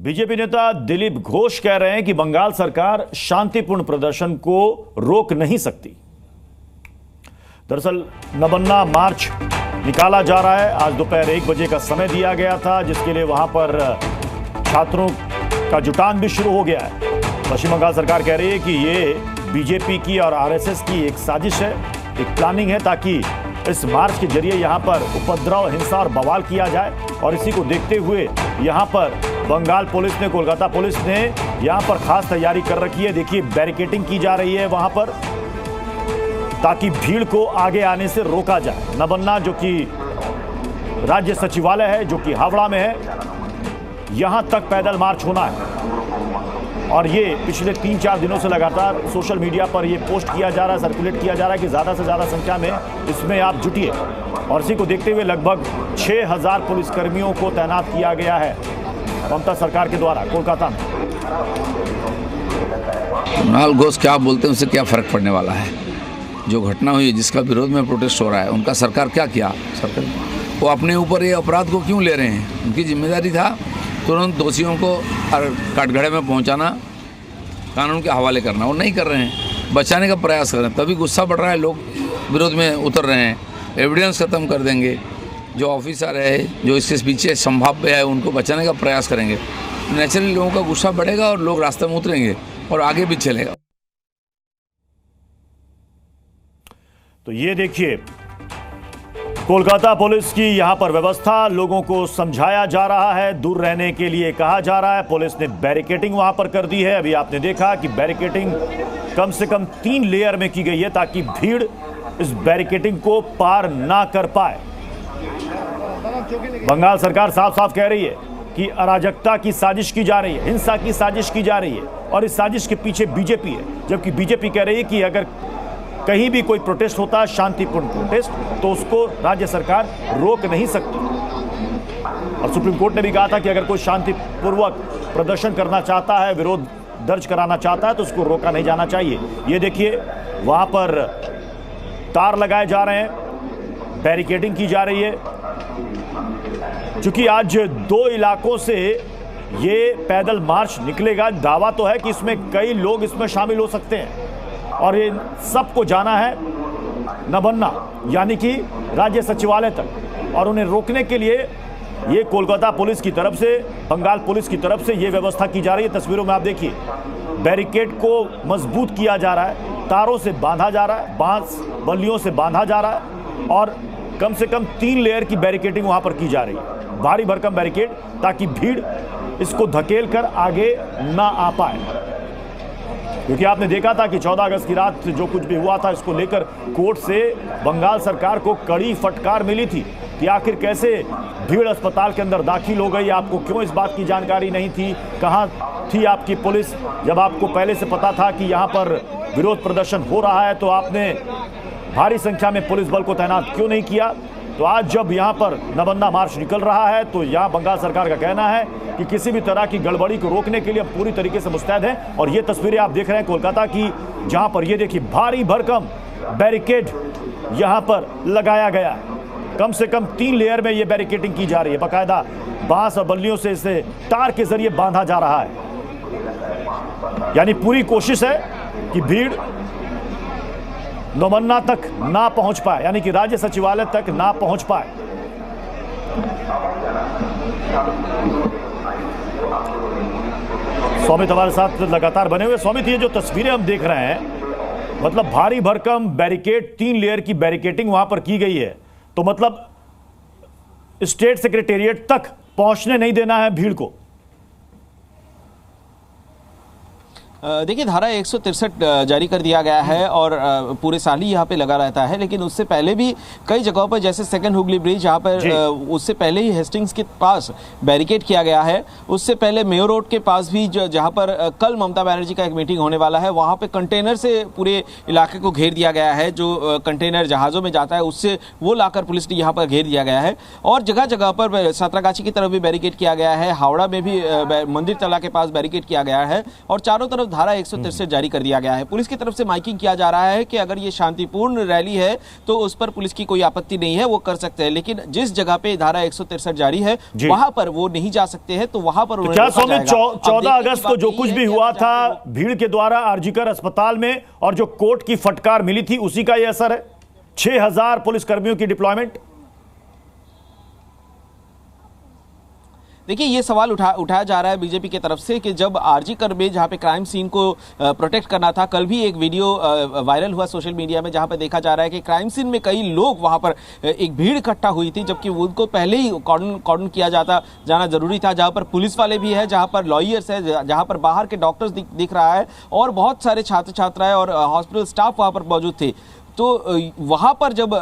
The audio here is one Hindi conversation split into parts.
बीजेपी नेता दिलीप घोष कह रहे हैं कि बंगाल सरकार शांतिपूर्ण प्रदर्शन को रोक नहीं सकती। दरअसल नबन्ना मार्च निकाला जा रहा है। आज दोपहर 1 बजे का समय दिया गया था, जिसके लिए वहां पर छात्रों का जुटान भी शुरू हो गया है। पश्चिम बंगाल सरकार कह रही है कि ये बीजेपी की और आरएसएस की एक साजिश है, एक प्लानिंग है, ताकि इस मार्च के जरिए यहां पर उपद्रव, हिंसा और बवाल किया जाए। और इसी को देखते हुए यहां पर बंगाल पुलिस ने, कोलकाता पुलिस ने यहां पर खास तैयारी कर रखी है। देखिए, बैरिकेडिंग की जा रही है वहां पर, ताकि भीड़ को आगे आने से रोका जाए। नबन्ना, जो कि राज्य सचिवालय है, जो कि हावड़ा में है, यहां तक पैदल मार्च होना है। और ये पिछले 3-4 दिनों से लगातार सोशल मीडिया पर ये पोस्ट किया जा रहा है, सर्कुलेट किया जा रहा है कि ज़्यादा से ज़्यादा संख्या में इसमें आप जुटिए। और इसी को देखते हुए लगभग 6000 पुलिसकर्मियों को तैनात किया गया है ममता सरकार के द्वारा कोलकाता में। कुणाल घोष क्या बोलते हैं, उससे क्या फ़र्क पड़ने वाला है। जो घटना हुई, जिसका विरोध में प्रोटेस्ट हो रहा है, उनका सरकार क्या किया? सरकार वो अपने ऊपर ये अपराध को क्यों ले रहे हैं? उनकी जिम्मेदारी था तुरंत दोषियों को कटघरे में पहुंचाना, कानून के हवाले करना। वो नहीं कर रहे हैं, बचाने का प्रयास कर रहे हैं। तभी गुस्सा बढ़ रहा है, लोग विरोध में उतर रहे हैं। एविडेंस ख़त्म कर देंगे, जो ऑफिसर है, जो इसके पीछे संभाव्य है, उनको बचाने का प्रयास करेंगे। नेचुरली लोगों का गुस्सा बढ़ेगा और लोग रास्ते में उतरेंगे और आगे भी चलेगा। तो ये देखिए, कोलकाता पुलिस की यहां पर व्यवस्था, लोगों को समझाया जा रहा है, दूर रहने के लिए कहा जा रहा है। पुलिस ने बैरिकेडिंग वहां पर कर दी है। अभी आपने देखा कि बैरिकेडिंग कम से कम 3 लेयर में की गई है, ताकि भीड़ इस बैरिकेडिंग को पार ना कर पाए। बंगाल सरकार साफ साफ कह रही है कि अराजकता की साजिश की जा रही है, हिंसा की साजिश की जा रही है, और इस साजिश के पीछे बीजेपी है। जबकि बीजेपी कह रही है कि अगर कहीं भी कोई प्रोटेस्ट होता है, शांतिपूर्ण प्रोटेस्ट, तो उसको राज्य सरकार रोक नहीं सकती। और सुप्रीम कोर्ट ने भी कहा था कि अगर कोई शांतिपूर्वक प्रदर्शन करना चाहता है, विरोध दर्ज कराना चाहता है, तो उसको रोका नहीं जाना चाहिए। ये देखिए, वहां पर तार लगाए जा रहे हैं, बैरिकेडिंग की जा रही है। चूंकि आज 2 इलाकों से ये पैदल मार्च निकलेगा, दावा तो है कि इसमें कई लोग इसमें शामिल हो सकते हैं। और ये सबको जाना है नबन्ना, यानी कि राज्य सचिवालय तक। और उन्हें रोकने के लिए ये कोलकाता पुलिस की तरफ से, बंगाल पुलिस की तरफ से ये व्यवस्था की जा रही है। तस्वीरों में आप देखिए, बैरिकेड को मजबूत किया जा रहा है, तारों से बांधा जा रहा है, बांस बल्लियों से बांधा जा रहा है, और कम से कम 3 लेयर की बैरिकेडिंग वहां पर की जा रही है, भारी भरकम बैरिकेड, ताकि भीड़ इसको धकेल कर आगे ना आ पाए। क्योंकि आपने देखा था कि 14 अगस्त की रात जो कुछ भी हुआ था, इसको लेकर कोर्ट से बंगाल सरकार को कड़ी फटकार मिली थी कि आखिर कैसे भीड़ अस्पताल के अंदर दाखिल हो गई, आपको क्यों इस बात की जानकारी नहीं थी, कहाँ थी आपकी पुलिस, जब आपको पहले से पता था कि यहाँ पर विरोध प्रदर्शन हो रहा है, तो आपने भारी संख्या में पुलिस बल को तैनात क्यों नहीं किया। तो आज जब यहाँ पर नबन्ना मार्च निकल रहा है, तो यहाँ बंगाल सरकार का कहना है कि किसी भी तरह की गड़बड़ी को रोकने के लिए पूरी तरीके से मुस्तैद है। और ये तस्वीरें आप देख रहे हैं कोलकाता की, जहाँ पर ये देखिए, भारी भरकम बैरिकेड यहाँ पर लगाया गया है। कम से कम 3 लेयर में ये बैरिकेडिंग की जा रही है, बाकायदा बांस और बल्लियों से इसे तार के जरिए बांधा जा रहा है। यानी पूरी कोशिश है कि भीड़ नबन्ना तक ना पहुंच पाए, यानी कि राज्य सचिवालय तक ना पहुंच पाए। स्वामित हमारे साथ लगातार बने हुए। स्वामित, ये जो तस्वीरें हम देख रहे हैं, मतलब भारी भरकम बैरिकेड, 3 लेयर की बैरिकेडिंग वहां पर की गई है, तो मतलब स्टेट सेक्रेटेरिएट तक पहुंचने नहीं देना है भीड़ को। देखिए, धारा 163 जारी कर दिया गया है और पूरे साल ही यहाँ पे लगा रहता है। लेकिन उससे पहले भी कई जगहों पर, जैसे सेकंड हुगली ब्रिज, यहाँ पर उससे पहले ही हेस्टिंग्स के पास बैरिकेड किया गया है। उससे पहले मेयो रोड के पास भी, जहाँ पर कल ममता बनर्जी का एक मीटिंग होने वाला है, वहाँ पे कंटेनर से पूरे इलाके को घेर दिया गया है। जो कंटेनर जहाज़ों में जाता है, उससे वो लाकर पुलिस ने यहाँ पर घेर दिया गया है। और जगह जगह पर सातरागाछी की तरफ भी बैरिकेड किया गया है, हावड़ा में भी मंदिर तला के पास बैरिकेड किया गया है, और चारों तरफ तरफ धारा 163 जारी कर दिया गया है। पुलिस की तरफ से माइकिंग किया जा रहा है कि अगर ये शांतिपूर्ण रैली है तो उस पर पुलिस की कोई आपत्ति नहीं है, वो कर सकते हैं, लेकिन जिस जगह पे धारा 163 जारी है वहां पर वो नहीं जा सकते हैं, तो वहां पर क्या स्वामी 14 अगस्त को जो कुछ भी हुआ था भीड़ के द्वारा आरजीकर अस्पताल में और जो कोर्ट की फटकार मिली थी उसी का यह असर है? 6000 पुलिस कर्मियों की डिप्लॉयमेंट। देखिए, ये सवाल उठाया जा रहा है बीजेपी की तरफ से कि जब आरजी कर में जहां पे क्राइम सीन को प्रोटेक्ट करना था, कल भी एक वीडियो वायरल हुआ सोशल मीडिया में जहां पे देखा जा रहा है कि क्राइम सीन में कई लोग वहां पर एक भीड़ इकट्ठा हुई थी, जबकि उनको पहले ही कॉर्डन किया जाना जरूरी था, जहां पर पुलिस वाले भी है, जहां पर लॉयर्स है, जहां पर बाहर के डॉक्टर्स दिख रहा है और बहुत सारे छात्र छात्राएं और हॉस्पिटल स्टाफ वहां पर मौजूद थे। तो वहाँ पर जब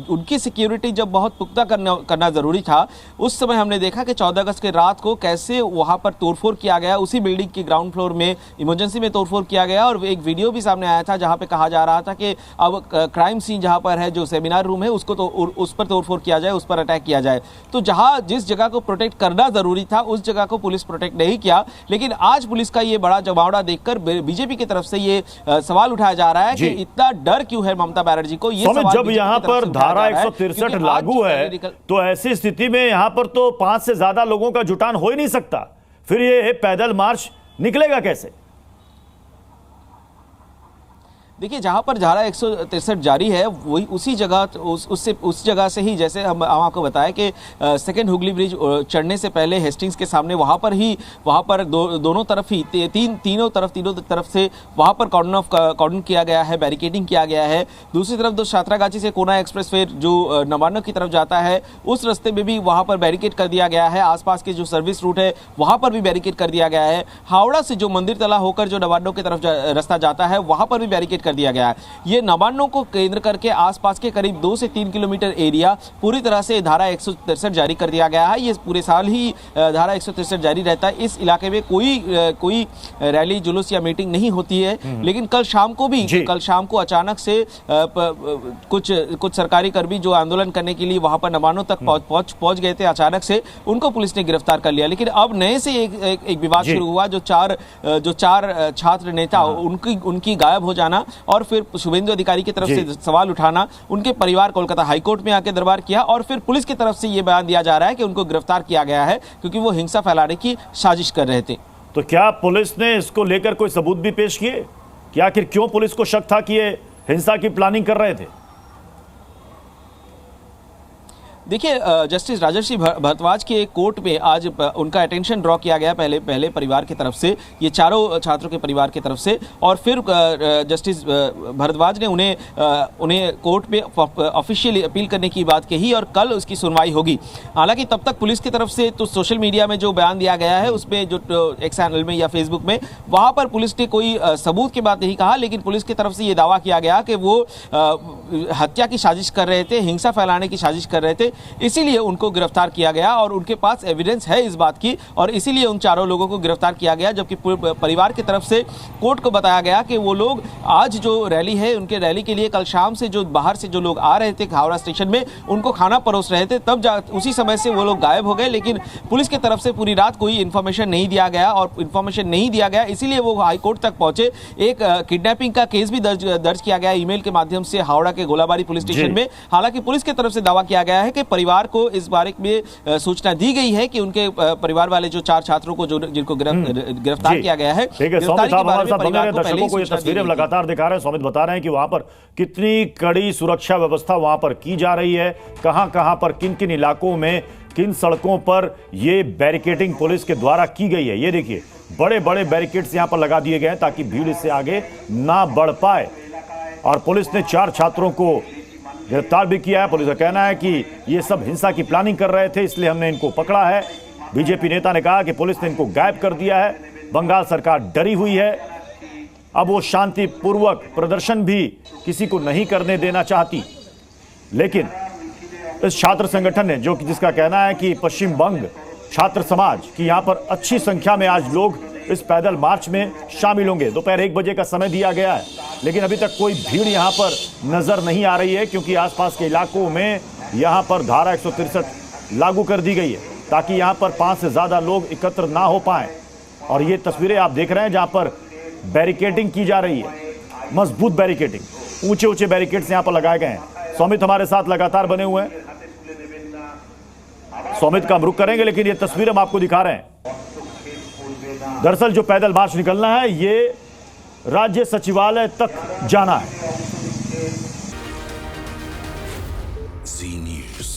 उनकी सिक्योरिटी जब बहुत पुख्ता करना ज़रूरी था, उस समय हमने देखा कि 14 अगस्त के रात को कैसे वहाँ पर तोड़फोड़ किया गया, उसी बिल्डिंग के ग्राउंड फ्लोर में इमरजेंसी में तोड़फोड़ किया गया। और एक वीडियो भी सामने आया था जहाँ पे कहा जा रहा था कि अब क्राइम सीन जहाँ पर है, जो सेमिनार रूम है, उसको तो उस पर तोड़फोड़ किया जाए, उस पर अटैक किया जाए। तो जहाँ जिस जगह को प्रोटेक्ट करना ज़रूरी था उस जगह को पुलिस प्रोटेक्ट नहीं किया। लेकिन आज पुलिस का ये बड़ा जमावड़ा देखकर बीजेपी की तरफ से ये सवाल उठाया जा रहा है कि इतना डर क्यों है ममता बनर्जी को। ये सवाल जब यहाँ पर धारा 163 लागू है तो ऐसी स्थिति में यहाँ पर तो 5 से ज्यादा लोगों का जुटान हो ही नहीं सकता, फिर ये पैदल मार्च निकलेगा कैसे? देखिए, जहां पर धारा 163 जारी है वही उसी जगह उस जगह से ही, जैसे हम आपको बताया कि सेकेंड हुगली ब्रिज चढ़ने से पहले हेस्टिंग्स के सामने वहां पर दोनों तरफ ही तीनों तरफ से वहां पर कॉर्डन किया गया है, बैरिकेडिंग किया गया है। दूसरी तरफ जो छात्रागाची से कोना एक्सप्रेसवे जो नवान्नो की तरफ जाता है उस रास्ते में भी वहां पर बैरिकेड कर दिया गया है। आसपास के जो सर्विस रूट है वहां पर भी बैरिकेड कर दिया गया है। हावड़ा से जो मंदिर तला होकर जो नवान्नो की तरफ रास्ता जाता है वहां पर भी बैरिकेड कर दिया गया है। ये नवान्नो को केंद्र करके आसपास के करीब 2 से 3 किलोमीटर एरिया पूरी तरह से धारा 163 जारी कर दिया गया है। ये पूरे साल ही धारा 163 जारी रहता है। इस इलाके में कोई रैली जुलूस या मीटिंग नहीं होती है। लेकिन कल शाम को अचानक से कुछ सरकारी कर्मी जो आंदोलन करने के लिए वहां पर नवान्नो तक पहुंच गए थे, अचानक से उनको पुलिस ने गिरफ्तार कर लिया। लेकिन अब नए से एक विवाद शुरू हुआ, जो चार छात्र नेता उनकी गायब हो जाना और फिर शुभेंदु अधिकारी की तरफ से सवाल उठाना, उनके परिवार कोलकाता हाईकोर्ट में आके दरबार किया और फिर पुलिस की तरफ से यह बयान दिया जा रहा है कि उनको गिरफ्तार किया गया है क्योंकि वो हिंसा फैलाने की साजिश कर रहे थे। तो क्या पुलिस ने इसको लेकर कोई सबूत भी पेश किए कि आखिर क्यों पुलिस को शक था कि ये हिंसा की प्लानिंग कर रहे थे? देखिए, जस्टिस राजर्षि भारद्वाज के कोर्ट में आज उनका अटेंशन ड्रॉ किया गया पहले परिवार की तरफ से, ये चारों छात्रों के परिवार की तरफ से, और फिर जस्टिस भारद्वाज ने उन्हें कोर्ट में ऑफिशियली अपील करने की बात कही और कल उसकी सुनवाई होगी। हालांकि तब तक पुलिस की तरफ से तो सोशल मीडिया में जो बयान दिया गया है उसमें जो एक्स चैनल में या फेसबुक में, वहां पर पुलिस ने कोई सबूत की बात नहीं कहा, लेकिन पुलिस की तरफ से ये दावा किया गया कि वो हत्या की साजिश कर रहे थे, हिंसा फैलाने की साजिश कर रहे थे, इसीलिए उनको गिरफ्तार किया गया और उनके पास एविडेंस है इस बात की और इसीलिए उन चारों लोगों को गिरफ्तार किया गया। जबकि परिवार की तरफ से कोर्ट को बताया गया कि वो लोग आज जो रैली है, उनके रैली के लिए कल शाम से जो बाहर से जो लोग आ रहे थे हावड़ा स्टेशन में, उनको खाना परोस रहे थे, तब उसी समय से वो लोग गायब हो गए। लेकिन पुलिस की तरफ से पूरी रात कोई इन्फॉर्मेशन नहीं दिया गया और इन्फॉर्मेशन नहीं दिया गया, इसीलिए वो हाईकोर्ट तक पहुंचे। एक किडनैपिंग का केस भी दर्ज किया गया ईमेल के माध्यम से हावड़ा के गोलाबारी पुलिस स्टेशन में। हालांकि पुलिस की तरफ से दावा किया गया है कि परिवार को इस बारे में सूचना दी गई है कि उनके परिवार वाले जो 4 छात्रों को जिनको गिरफ्तार किया गया है, दर्शकों को ये तस्वीरें लगातार दिखा रहे हैं। स्वामित बता रहे हैं कि वहां पर कितनी कड़ी सुरक्षा व्यवस्था वहां पर की जा रही है, कहां पर किन किन इलाकों में किन सड़कों पर ये बैरिकेडिंग पुलिस के द्वारा की गई है। ये देखिए, बड़े बड़े बैरिकेड्स यहां पर लगा दिए गए हैं ताकि भीड़ इससे आगे ना बढ़ पाए। और पुलिस ने 4 छात्रों को गिरफ्तार भी किया है। पुलिस का कहना है कि ये सब हिंसा की प्लानिंग कर रहे थे, इसलिए हमने इनको पकड़ा है। बीजेपी नेता ने कहा कि पुलिस ने इनको गायब कर दिया है, बंगाल सरकार डरी हुई है, अब वो शांतिपूर्वक प्रदर्शन भी किसी को नहीं करने देना चाहती। लेकिन इस छात्र संगठन ने जिसका कहना है कि पश्चिम बंग छात्र समाज की यहाँ पर अच्छी संख्या में आज लोग इस पैदल मार्च में शामिल होंगे। दोपहर 1 बजे का समय दिया गया है, लेकिन अभी तक कोई भीड़ यहाँ पर नजर नहीं आ रही है क्योंकि आसपास के इलाकों में यहाँ पर धारा 163 लागू कर दी गई है ताकि यहाँ पर 5 से ज्यादा लोग एकत्र ना हो पाए। और ये तस्वीरें आप देख रहे हैं जहाँ पर बैरिकेडिंग की जा रही है, मजबूत बैरिकेडिंग, ऊंचे ऊंचे बैरिकेड्स यहां पर लगाए गए हैं। सौमित हमारे साथ लगातार बने हुए हैं, सौमित का हम रुख करेंगे, लेकिन ये तस्वीर हम आपको दिखा रहे हैं। दरअसल जो पैदल मार्च निकलना है ये राज्य सचिवालय तक जाना है। Z News.